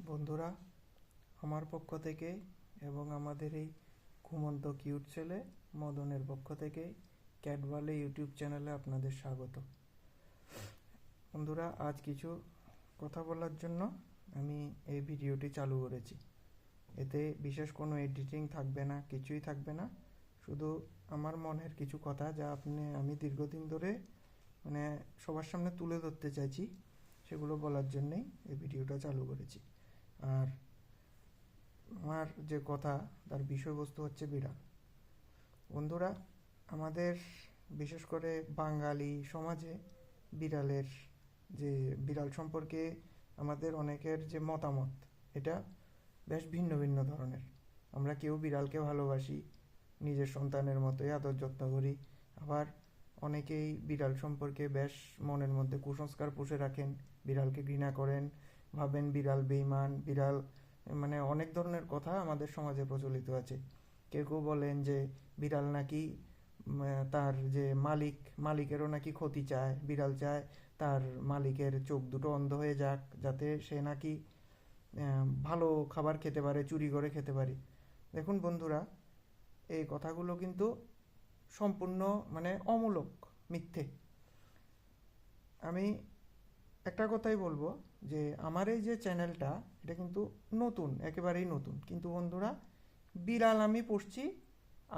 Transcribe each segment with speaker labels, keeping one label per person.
Speaker 1: বন্ধুরা, আমার পক্ষ থেকে এবং আমাদের এই ঘুমন্ত কিউট ছেলে মদনের পক্ষ থেকে ক্যাটভালে ইউটিউব চ্যানেলে আপনাদের স্বাগত। বন্ধুরা, আজ কিছু কথা বলার জন্য আমি এই ভিডিওটি চালু করেছি। এতে বিশেষ কোনো এডিটিং থাকবে না, কিছুই থাকবে না, শুধু আমার মনের কিছু কথা যা আমি দীর্ঘদিন ধরে সবার সামনে তুলে ধরতে চাইছি, সেগুলো বলার জন্যেই এই ভিডিওটা চালু করেছি। আর আমার যে কথা, তার বিষয়বস্তু হচ্ছে বিড়াল। বন্ধুরা, আমাদের বিশেষ করে বাঙালি সমাজে বিড়াল সম্পর্কে আমাদের অনেকের যে মতামত, এটা বেশ ভিন্ন ভিন্ন ধরনের। আমরা কেউ বিড়ালকে ভালোবাসি, নিজের সন্তানের মতোই আদর যত্ন করি, আবার অনেকেই বিড়াল সম্পর্কে বেশ মনের মধ্যে কুসংস্কার পুষে রাখেন, বিড়ালকে ঘৃণা করেন, ভাবেন বিড়াল বেঈমান, বিড়াল অনেক ধরনের কথা আমাদের সমাজে প্রচলিত আছে। কেউ কেউ বলেন যে বিড়াল নাকি তার যে মালিকেরও নাকি ক্ষতি চায়, বিড়াল চায় তার মালিকের চোখ দুটো অন্ধ হয়ে যাক, যাতে সে নাকি ভালো খাবার খেতে পারে, চুরি করে খেতে পারে। দেখুন বন্ধুরা, এই কথাগুলো কিন্তু সম্পূর্ণ অমূলক, মিথ্যে। আমি একটা কথাই বলবো যে আমার এই যে চ্যানেলটা, এটা কিন্তু নতুন, একেবারেই নতুন। কিন্তু বন্ধুরা, বিড়াল আমি পুষছি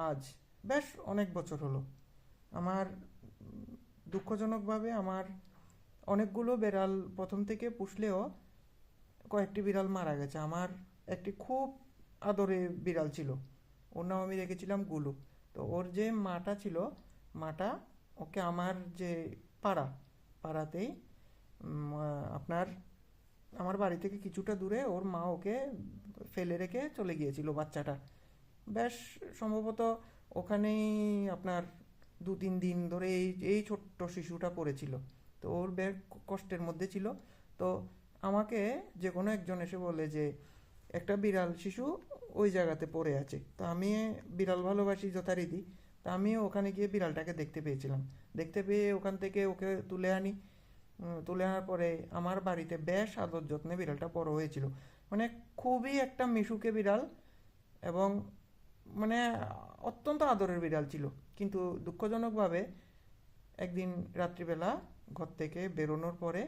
Speaker 1: আজ বেশ অনেক বছর হলো। আমার দুঃখজনকভাবে আমার অনেকগুলো বিড়াল প্রথম থেকে পুষলেও কয়েকটি বিড়াল মারা গেছে। আমার একটি খুব আদরে বিড়াল ছিল, ওর নাম আমি রেখেছিলাম গুলু। তো ওর যে মাটা ছিল, মাটা ওকে আমার যে পাড়াতেই আপনার আমার বাড়ি থেকে কিছুটা দূরে ওর মা ওকে ফেলে রেখে চলে গিয়েছিল বাচ্চাটা। বেশ সম্ভবত ওখানেই আপনার 2-3 দিন ধরে এই ছোট্ট শিশুটা পড়েছিল। তো ওর বেশ কষ্টের মধ্যে ছিল। তো আমাকে যে কোনো একজন এসে বলে যে একটা বিড়াল শিশু ওই জায়গাতে পড়ে আছে। তো আমি বিড়াল ভালোবাসি যথারীতি, তা আমি ওখানে গিয়ে বিড়ালটাকে দেখতে পেয়েছিলাম। দেখতে পেয়ে ওখান থেকে ওকে তুলে আনি। তুলে আনার পরে আমার বাড়িতে বেশ আদর যত্নে বিড়ালটা বড় হয়েছিল। খুবই একটা মিশুকে বিড়াল, এবং অত্যন্ত আদরের বিড়াল ছিল। কিন্তু দুঃখজনকভাবে একদিন রাত্রিবেলা ঘর থেকে বেরোনোর পরে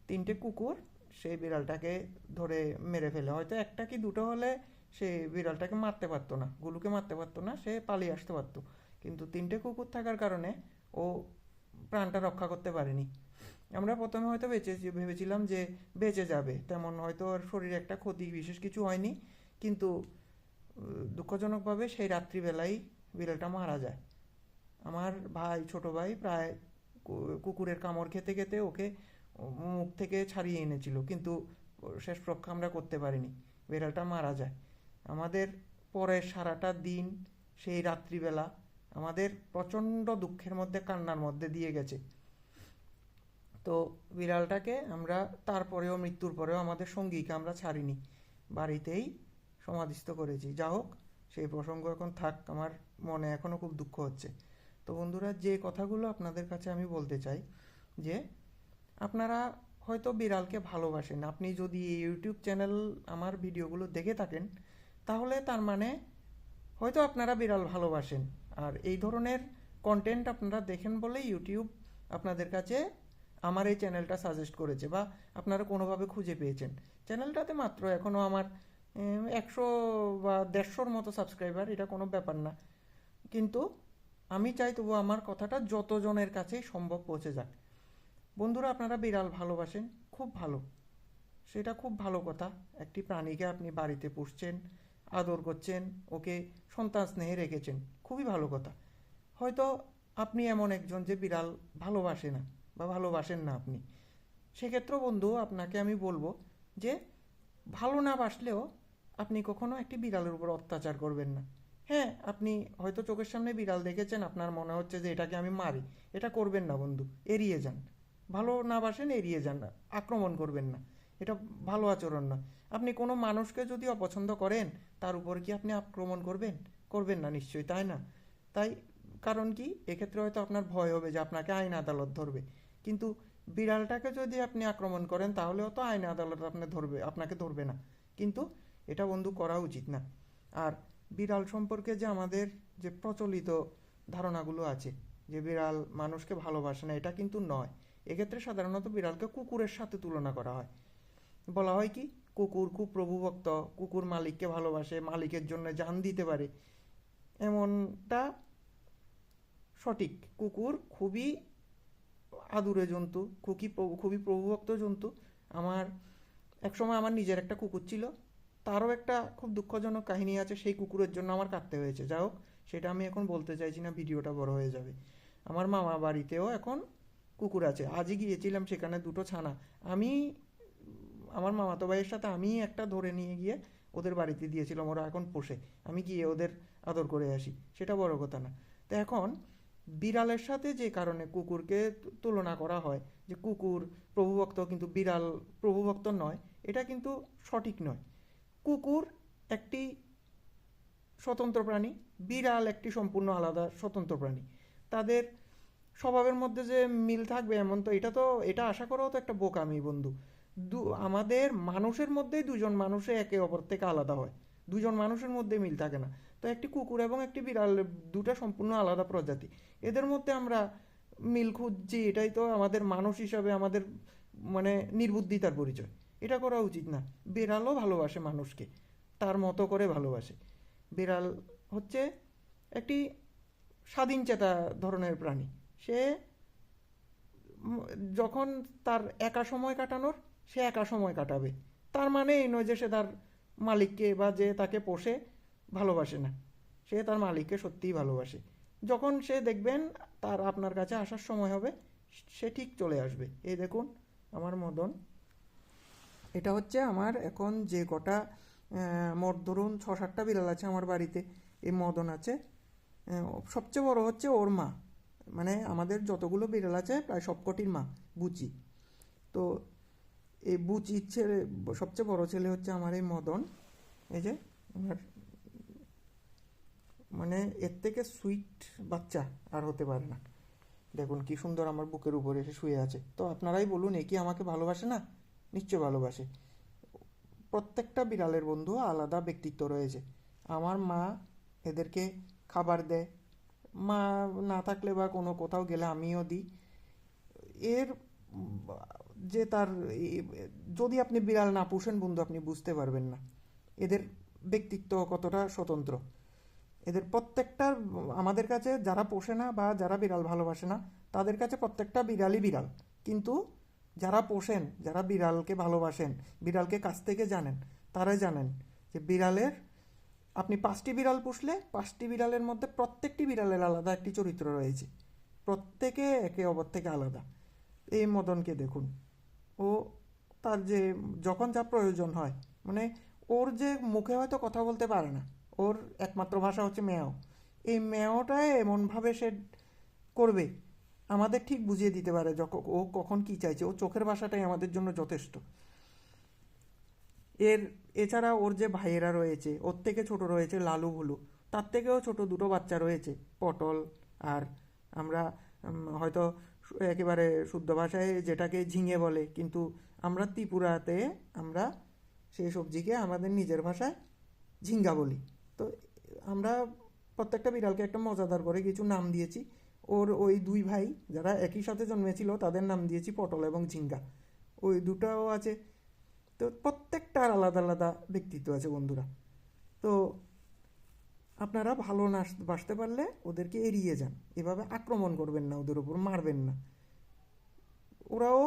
Speaker 1: 3টে কুকুর সেই বিড়ালটাকে ধরে মেরে ফেলে। হয়তো একটা কি দুটো হলে সে বিড়ালটাকে মারতে পারতো না, গুলুকে মারতে পারতো না, সে পালিয়ে আসতে পারতো। কিন্তু 3টে কুকুর থাকার কারণে ও প্রাণটা রক্ষা করতে পারেনি। আমরা প্রথমে হয়তো ভেবেছিলাম যে বেঁচে যাবে, তেমন হয়তো ওর শরীরে একটা ক্ষতি বিশেষ কিছু হয়নি। কিন্তু দুঃখজনকভাবে সেই রাত্রিবেলাই বিড়ালটা মারা যায়। আমার ছোট ভাই প্রায় কুকুরের কামড় খেতে খেতে ওকে মুখ থেকে ছাড়িয়ে এনেছিল, কিন্তু শেষ রক্ষা আমরা করতে পারিনি, বিড়ালটা মারা যায়। আমাদের পরের সারাটা দিন, সেই রাত্রিবেলা আমাদের প্রচণ্ড দুঃখের মধ্যে, কান্নার মধ্যে দিয়ে গেছে। তো বিড়ালটাকে আমরা তারপরেও, মৃত্যুর পরেও আমাদের সঙ্গীকে আমরা ছাড়িনি, বাড়িতেই সমাধিস্থ করেছি। যা হোক, সেই প্রসঙ্গ এখন থাক, আমার মনে এখনও খুব দুঃখ হচ্ছে। তো বন্ধুরা, যে কথাগুলো আপনাদের কাছে আমি বলতে চাই যে আপনারা হয়তো বিড়ালকে ভালোবাসেন। আপনি যদি ইউটিউব চ্যানেল আমার ভিডিওগুলো দেখে থাকেন, তাহলে তার মানে হয়তো আপনারা বিড়াল ভালোবাসেন। আর এই ধরনের কন্টেন্ট আপনারা দেখেন বলে ইউটিউব আপনাদের কাছে আমার এই চ্যানেলটা সাজেস্ট করেছে, বা আপনারা কোনোভাবে খুঁজে পেয়েছেন। চ্যানেলটাতে মাত্র এখনও আমার 100 বা 150-র মতো সাবস্ক্রাইবার, এটা কোনো ব্যাপার না। কিন্তু আমি চাই তবু আমার কথাটা যতজনের কাছেই সম্ভব পৌঁছে যাক। বন্ধুরা, আপনারা বিড়াল ভালোবাসেন, খুব ভালো, সেটা খুব ভালো কথা। একটি প্রাণীকে আপনি বাড়িতে পুষছেন, আদর করছেন, ওকে সন্তান স্নেহে রেখেছেন, খুবই ভালো কথা। হয়তো আপনি এমন একজন যে বিড়াল ভালোবাসে না বা ভালোবাসেন না আপনি, সেক্ষেত্রে বন্ধু আপনাকে আমি বলবো যে ভালো না বাসলেও আপনি কখনো একটি বিড়ালের উপর অত্যাচার করবেন না। হ্যাঁ, আপনি হয়তো চোখের সামনে বিড়াল দেখেছেন, আপনার মনে হচ্ছে যে এটাকে আমি মারি, এটা করবেন না বন্ধু, এড়িয়ে যান। ভালো না বাসেন, এড়িয়ে যান না, আক্রমণ করবেন না, এটা ভালো আচরণ না। আপনি কোনো মানুষকে যদি অপছন্দ করেন, তার উপর কি আপনি আক্রমণ করবেন? করবেন না নিশ্চয়ই, তাই না? তাই কারণ কি, এক্ষেত্রে হয়তো আপনার ভয় হবে যে আপনাকে আইন আদালত ধরবে। কিন্তু বিড়ালটাকে যদি আপনি আক্রমণ করেন তাহলেও তো আইন আদালত আপনাকে ধরবে না। কিন্তু এটা বন্ধু করা উচিত না। আর বিড়াল সম্পর্কে যে আমাদের যে প্রচলিত ধারণাগুলো আছে যে বিড়াল মানুষকে ভালোবাসে না, এটা কিন্তু নয়। এক্ষেত্রে সাধারণত বিড়ালকে কুকুরের সাথে তুলনা করা হয়। বলা হয় কি, কুকুর খুব প্রভুভক্ত, কুকুর মালিককে ভালোবাসে, মালিকের জন্য জান দিতে পারে। এমনটা সঠিক। কুকুর খুবই আদুরে জন্তু, খুবই প্রভুভক্ত জন্তু। আমার একসময় আমার নিজের একটা কুকুর ছিল, তারও একটা খুব দুঃখজনক কাহিনী আছে। সেই কুকুরের জন্য আমার কাঁদতে হয়েছে। যাই হোক, সেটা আমি এখন বলতে চাইছি না, ভিডিওটা বড় হয়ে যাবে। আমার মামা বাড়িতেও এখন কুকুর আছে। আজই গিয়েছিলাম সেখানে, দুটো ছানা। আমি আমার মামাতো ভাইয়ের সাথে আমি একটা ধরে নিয়ে গিয়ে ওদের বাড়িতে দিয়েছিলাম, ওরা এখন পোষে। আমি গিয়ে ওদের আদর করে আসি, সেটা বড় কথা না। তো এখন বিড়ালের সাথে যে কারণে কুকুরকে তুলনা করা হয়, যে কুকুর প্রভুভক্ত কিন্তু বিড়াল প্রভুভক্ত নয়, এটা কিন্তু সঠিক নয়। কুকুর একটি স্বতন্ত্র প্রাণী, বিড়াল একটি সম্পূর্ণ আলাদা স্বতন্ত্র প্রাণী। তাদের স্বভাবের মধ্যে যে মিল থাকবে এমন তো, এটা আশা করাও তো একটা বোকামি বন্ধু। আমাদের মানুষের মধ্যেই দুজন মানুষে একে অপর থেকে আলাদা হয়, দুজন মানুষের মধ্যে মিল থাকে না। তো একটি কুকুর এবং একটি বিড়াল দুটা সম্পূর্ণ আলাদা প্রজাতি, এদের মধ্যে আমরা মিল খুঁজছি, এটাই তো আমাদের মানুষ হিসাবে আমাদের মানে নির্বুদ্ধিতার পরিচয়। এটা করা উচিত না। বিড়ালও ভালোবাসে মানুষকে, তার মতো করে ভালোবাসে। বিড়াল হচ্ছে একটি স্বাধীনচেতা ধরনের প্রাণী। সে যখন তার একা সময় কাটানোর, সে একা সময় কাটাবে। তার মানে এই নয় যে সে তার মালিককে বা যে তাকে পোষে ভালোবাসে না। সে তার মালিককে সত্যিই ভালোবাসে। যখন সে দেখবেন তার আপনার কাছে আসার সময় হবে, সে ঠিক চলে আসবে। এই দেখুন আমার মদন। এটা হচ্ছে আমার এখন যে কটা মোট ধরুন 6-7টা বিড়াল আছে আমার বাড়িতে। এই মদন আছে, সবচেয়ে বড় হচ্ছে ওর মা। মানে আমাদের যতগুলো বিড়াল আছে প্রায় সবকটির মা বুচি। তো এই বুচির ছেলে, সবচেয়ে বড় ছেলে হচ্ছে আমার এই মদন। এই যে আমার, মানে এর থেকে সুইট বাচ্চা আর হতে পারে না। দেখুন কি সুন্দর আমার বুকের উপরে এসে শুয়ে আছে। তো আপনারাই বলুন, এ কি আমাকে ভালোবাসে না? নিশ্চয় ভালোবাসে। প্রত্যেকটা বিড়ালের বন্ধু আলাদা ব্যক্তিত্ব রয়েছে। আমার মা এদেরকে খাবার দেয়, মা না থাকলে বা কোনো কোথাও গেলে আমিও দিই। এর যে তার যদি আপনি বিড়াল না পুষেন বন্ধু, আপনি বুঝতে পারবেন না এদের ব্যক্তিত্ব কতটা স্বতন্ত্র। এদের প্রত্যেকটার, আমাদের কাছে যারা পোষে না বা যারা বিড়াল ভালোবাসে না, তাদের কাছে প্রত্যেকটা বিড়ালই বিড়াল। কিন্তু যারা পোষেন, যারা বিড়ালকে ভালোবাসেন, বিড়ালকে কাছ থেকে জানেন, তারাই জানেন যে বিড়ালের, আপনি 5টি বিড়াল পুষলে 5টি বিড়ালের মধ্যে প্রত্যেকটি বিড়ালের আলাদা একটি চরিত্র রয়েছে, প্রত্যেকে একে অপর থেকে আলাদা। এই মদনকে দেখুন, ও তার যে যখন যা প্রয়োজন হয়, মানে ওর যে মুখে হয়তো কথা বলতে পারে না, ওর একমাত্র ভাষা হচ্ছে ম্যাও। এই ম্যাওটাই এমনভাবে সে করবে, আমাদের ঠিক বুঝিয়ে দিতে পারে যখন ও কখন কি চাইছে। ও চোখের ভাষাটাই আমাদের জন্য যথেষ্ট। এর এছাড়া ওর যে ভাইয়েরা রয়েছে, ওর থেকে ছোট রয়েছে লালু ভুলু, তার থেকেও ছোট দুটো বাচ্চা রয়েছে, পটল আর আমরা হয়তো একেবারে শুদ্ধ ভাষায় যেটাকে ঝিঙে বলে, কিন্তু আমরা ত্রিপুরাতে আমরা সেই সবজিকে আমাদের নিজের ভাষায় ঝিঙ্গা বলি। তো আমরা প্রত্যেকটা বিড়ালকে একটা মজাদার করে কিছু নাম দিয়েছি। ওর ওই দুই ভাই যারা একই সাথে জন্মেছিল তাদের নাম দিয়েছি পটল এবং ঝিঙ্গা। ওই দুটাও আছে। তো প্রত্যেকটার আলাদা আলাদা ব্যক্তিত্ব আছে বন্ধুরা। তো আপনারা ভালো না বাসতে পারলে ওদেরকে এড়িয়ে যান, এভাবে আক্রমণ করবেন না, ওদের উপর মারবেন না। ওরাও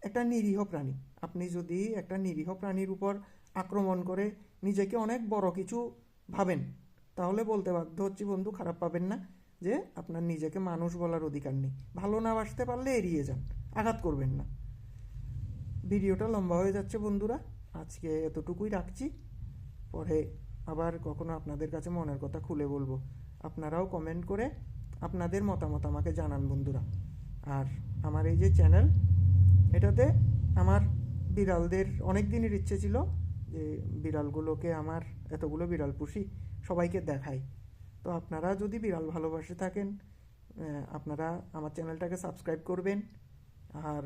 Speaker 1: একটা নিরীহ প্রাণী। আপনি যদি একটা নিরীহ প্রাণীর উপর আক্রমণ করে নিজেকে অনেক বড় কিছু ভাবেন, তাহলে বলতে বাধ্য হচ্ছি বন্ধু, খারাপ পাবেন না, যে আপনার নিজেকে মানুষ বলার অধিকার নেই। ভালো না বাসতে পারলে এড়িয়ে যান, আঘাত করবেন না। ভিডিওটা লম্বা হয়ে যাচ্ছে বন্ধুরা, আজকে এতটুকুই রাখছি। পরে আবার কখনো আপনাদের কাছে মনের কথা খুলে বলবো। আপনারাও কমেন্ট করে আপনাদের মতামত আমাকে জানান বন্ধুরা। আর আমার এই যে চ্যানেল, এটাতে আমার বিড়ালদের অনেক দিনের ইচ্ছে ছিল যে বিড়ালগুলোকে, আমার এতগুলো বিড়াল পুষি, সবাইকে দেখাই। তো আপনারা যদি বিড়াল ভালোবাসে থাকেন, আপনারা আমার চ্যানেলটাকে সাবস্ক্রাইব করবেন, আর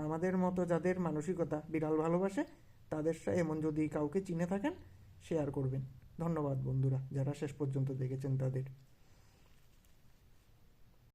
Speaker 1: আমাদের মতো যাদের মানসিকতা বিড়াল ভালোবাসে তাদের এমন যদি কাউকে চিনে থাকেন শেয়ার করবেন। ধন্যবাদ বন্ধুরা যারা শেষ পর্যন্ত দেখেছেন তাদের।